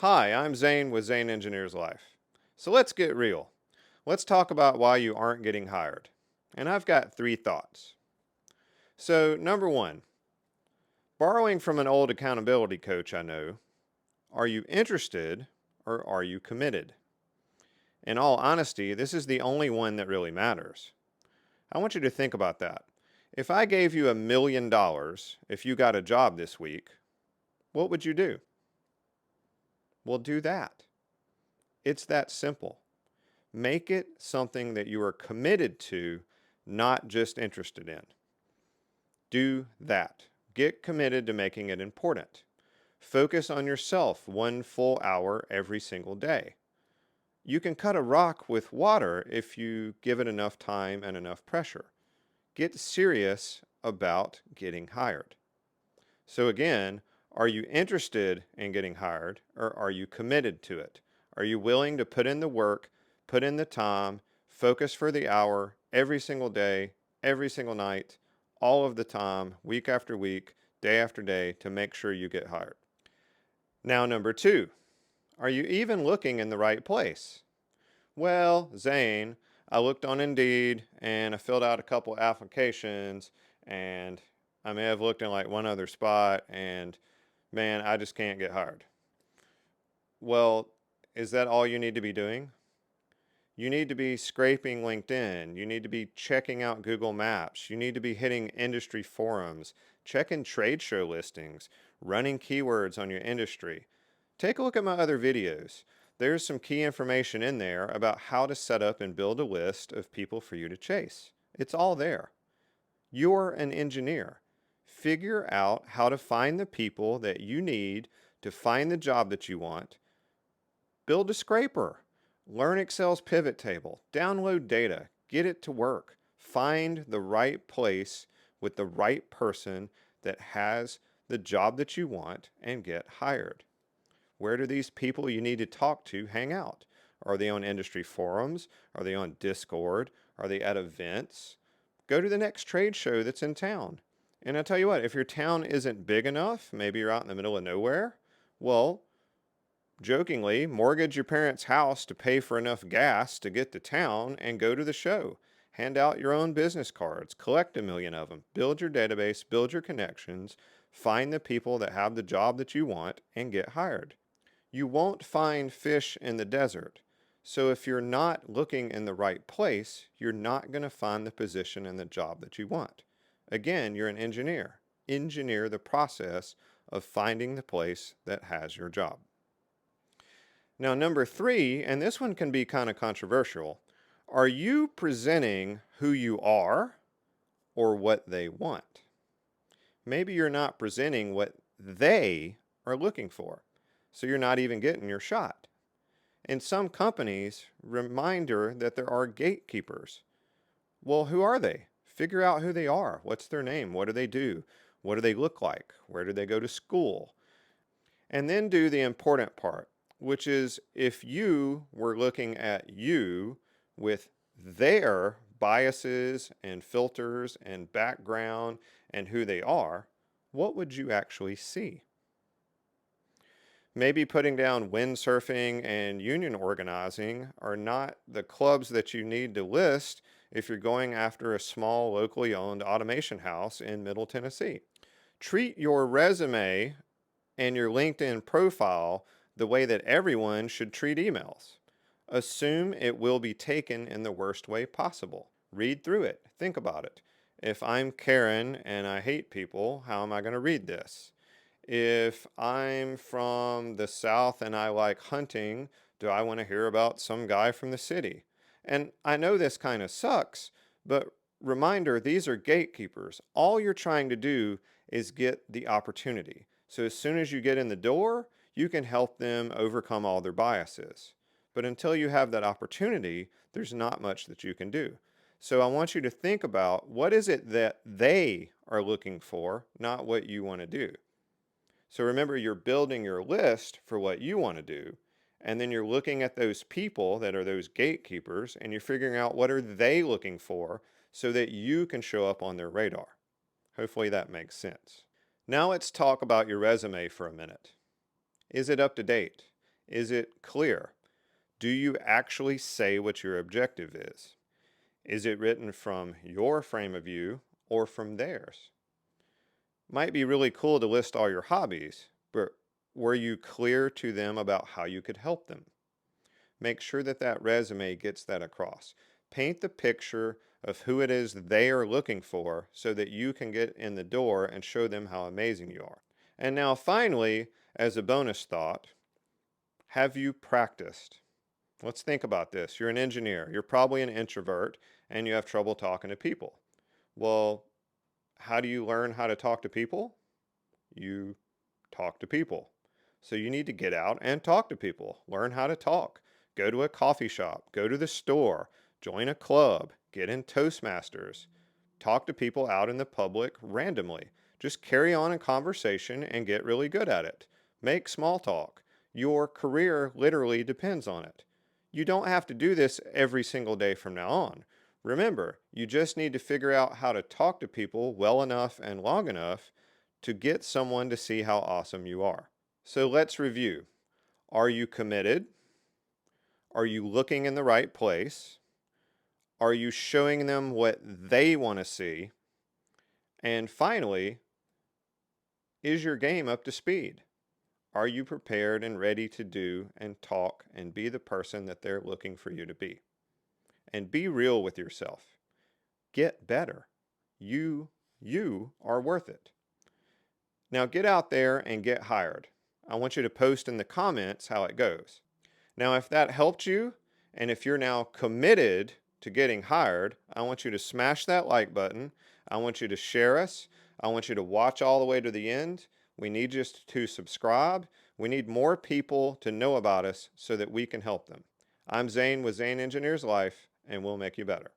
Hi, I'm Zane with Zane Engineers Life. So let's get real. Let's talk about why you aren't getting hired. And I've got three thoughts. So, number one, borrowing from an old accountability coach I know, are you interested or are you committed? In all honesty, this is the only one that really matters. I want you to think about that. If I gave you $1 million if you got a job this week, what would you do? Well, do that. It's that simple. Make it something that you are committed to, not just interested in. Do that. Get committed to making it important. Focus on yourself 1 full hour every single day. You can cut a rock with water if you give it enough time and enough pressure. Get serious about getting hired. So again, are you interested in getting hired or are you committed to it? Are you willing to put in the work, put in the time, focus for the hour every single day, every single night, all of the time, week after week, day after day to make sure you get hired? Now, number two, are you even looking in the right place? Well, Zane, I looked on Indeed and I filled out a couple applications and I may have looked in like one other spot and man, I just can't get hired. Well, is that all you need to be doing? You need to be scraping LinkedIn. You need to be checking out Google Maps. You need to be hitting industry forums, checking trade show listings, running keywords on your industry. Take a look at my other videos. There's some key information in there about how to set up and build a list of people for you to chase. It's all there. You're an engineer. Figure out how to find the people that you need to find the job that you want. Build a scraper. Learn Excel's pivot table. Download data. Get it to work. Find the right place with the right person that has the job that you want and get hired. Where do these people you need to talk to hang out? Are they on industry forums? Are they on Discord? Are they at events? Go to the next trade show that's in town. And I tell you what, if your town isn't big enough, maybe you're out in the middle of nowhere, well, jokingly, mortgage your parents' house to pay for enough gas to get to town and go to the show. Hand out your own business cards, collect 1 million of them, build your database, build your connections, find the people that have the job that you want, and get hired. You won't find fish in the desert. So if you're not looking in the right place, you're not going to find the position and the job that you want. Again, you're an engineer. Engineer the process of finding the place that has your job. Now, number three, and this one can be kind of controversial, are you presenting who you are or what they want? Maybe you're not presenting what they are looking for, so you're not even getting your shot. In some companies, reminder that there are gatekeepers. Well, who are they? Figure out who they are. What's their name? What do they do? What do they look like? Where do they go to school? And then do the important part, which is if you were looking at you with their biases and filters and background and who they are, what would you actually see? Maybe putting down windsurfing and union organizing are not the clubs that you need to list if you're going after a small locally owned automation house in Middle Tennessee. Treat your resume and your LinkedIn profile the way that everyone should treat emails. Assume it will be taken in the worst way possible. Read through it. Think about it. If I'm Karen and I hate people, how am I going to read this? If I'm from the South and I like hunting, do I want to hear about some guy from the city? And I know this kind of sucks, but reminder, these are gatekeepers. All you're trying to do is get the opportunity. So as soon as you get in the door, you can help them overcome all their biases. But until you have that opportunity, there's not much that you can do. So I want you to think about what is it that they are looking for, not what you want to do. So remember, you're building your list for what you want to do, and then you're looking at those people that are those gatekeepers, and you're figuring out what are they looking for so that you can show up on their radar. Hopefully that makes sense. Now let's talk about your resume for a minute. Is it up to date? Is it clear? Do you actually say what your objective is? Is it written from your frame of view or from theirs? Might be really cool to list all your hobbies, but were you clear to them about how you could help them? Make sure that that resume gets that across. Paint the picture of who it is they are looking for so that you can get in the door and show them how amazing you are. And now finally, as a bonus thought, have you practiced? Let's think about this. You're an engineer. You're probably an introvert and you have trouble talking to people. Well, how do you learn how to talk to people? You talk to people. So you need to get out and talk to people. Learn how to talk. Go to a coffee shop. Go to the store. Join a club. Get in Toastmasters. Talk to people out in the public randomly. Just carry on a conversation and get really good at it. Make small talk. Your career literally depends on it. You don't have to do this every single day from now on. Remember, you just need to figure out how to talk to people well enough and long enough to get someone to see how awesome you are. So let's review. Are you committed? Are you looking in the right place? Are you showing them what they want to see? And finally, is your game up to speed? Are you prepared and ready to do and talk and be the person that they're looking for you to be? And be real with yourself. Get better. You are worth it. Now get out there and get hired. I want you to post in the comments how it goes. Now, if that helped you, and if you're now committed to getting hired, I want you to smash that like button. I want you to share us. I want you to watch all the way to the end. We need you to subscribe. We need more people to know about us so that we can help them. I'm Zane with Zane Engineers Life, and we'll make you better.